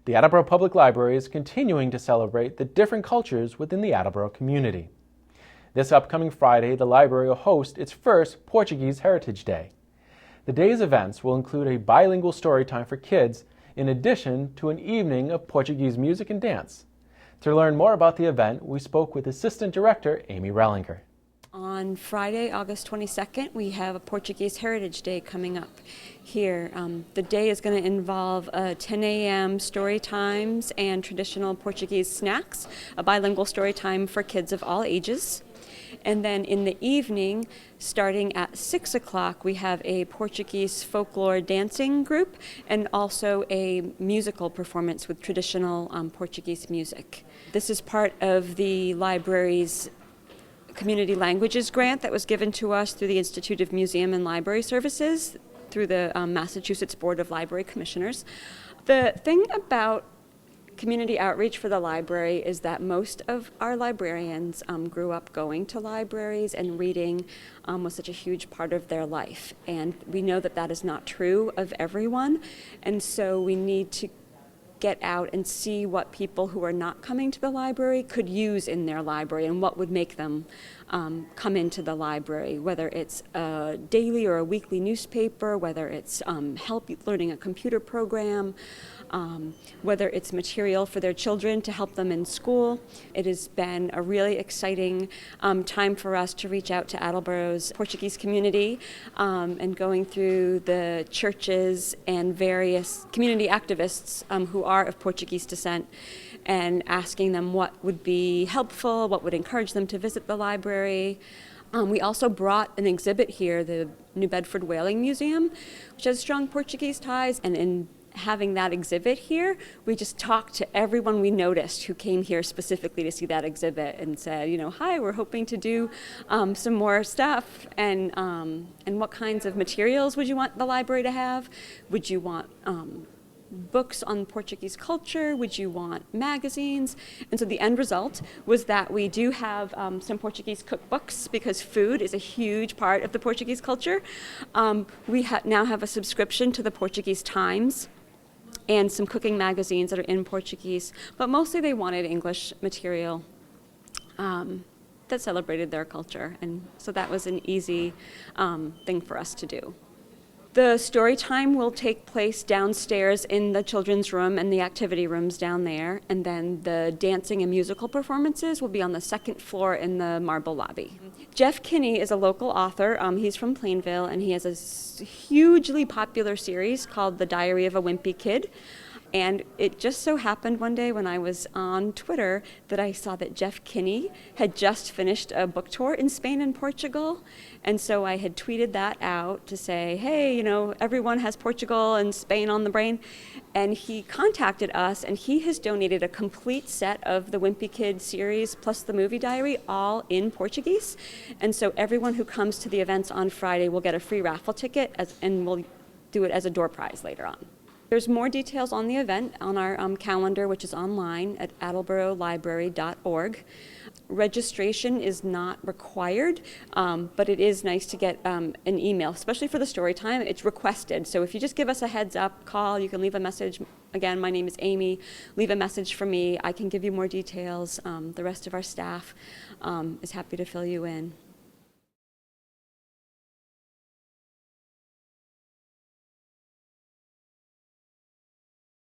The Attleboro Public Library is continuing to celebrate the different cultures within the Attleboro community. This upcoming Friday, the library will host its first Portuguese Heritage Day. The day's events will include a bilingual story time for kids, in addition to an evening of Portuguese music and dance. To learn more about the event, we spoke with Assistant Director Amy Rhilinger. On Friday, August 22nd, we have a Portuguese Heritage Day coming up here. The day is going to involve 10 a.m. story times and traditional Portuguese snacks, a bilingual story time for kids of all ages. And then in the evening, starting at 6 o'clock, we have a Portuguese folklore dancing group and also a musical performance with traditional Portuguese music. This is part of the library's Community Languages grant that was given to us through the Institute of Museum and Library Services through the Massachusetts Board of Library Commissioners. The thing about community outreach for the library is that most of our librarians grew up going to libraries, and reading was such a huge part of their life. And we know that that is not true of everyone, and so we need to get out and see what people who are not coming to the library could use in their library and what would make them come into the library, whether it's a daily or a weekly newspaper, whether it's help learning a computer program, whether it's material for their children to help them in school. It has been a really exciting time for us to reach out to Attleboro's Portuguese community and going through the churches and various community activists who are of Portuguese descent and asking them what would be helpful, what would encourage them to visit the library. We also brought an exhibit here, the New Bedford Whaling Museum, which has strong Portuguese ties, and in having that exhibit here, we just talked to everyone we noticed who came here specifically to see that exhibit and said, hi, we're hoping to do some more stuff, and what kinds of materials would you want the library to have? Would you want books on Portuguese culture? Would you want magazines? And so the end result was that we do have some Portuguese cookbooks, because food is a huge part of the Portuguese culture. We now have a subscription to the Portuguese Times and some cooking magazines that are in Portuguese, but mostly they wanted English material that celebrated their culture, and so that was an easy thing for us to do. The story time will take place downstairs in the children's room and the activity rooms down there, and then the dancing and musical performances will be on the second floor in the marble lobby. Jeff Kinney is a local author. He's from Plainville, and he has a hugely popular series called The Diary of a Wimpy Kid. And it just so happened one day when I was on Twitter that I saw that Jeff Kinney had just finished a book tour in Spain and Portugal. And so I had tweeted that out to say, hey, everyone has Portugal and Spain on the brain. And he contacted us, and he has donated a complete set of the Wimpy Kid series plus the movie diary, all in Portuguese. And so everyone who comes to the events on Friday will get a free raffle ticket, and we'll do it as a door prize later on. There's more details on the event on our calendar, which is online at attleboro.library.org. Registration is not required, but it is nice to get an email, especially for the story time. It's requested, so if you just give us a heads up, call, you can leave a message. Again, my name is Amy. Leave a message for me. I can give you more details. The rest of our staff is happy to fill you in.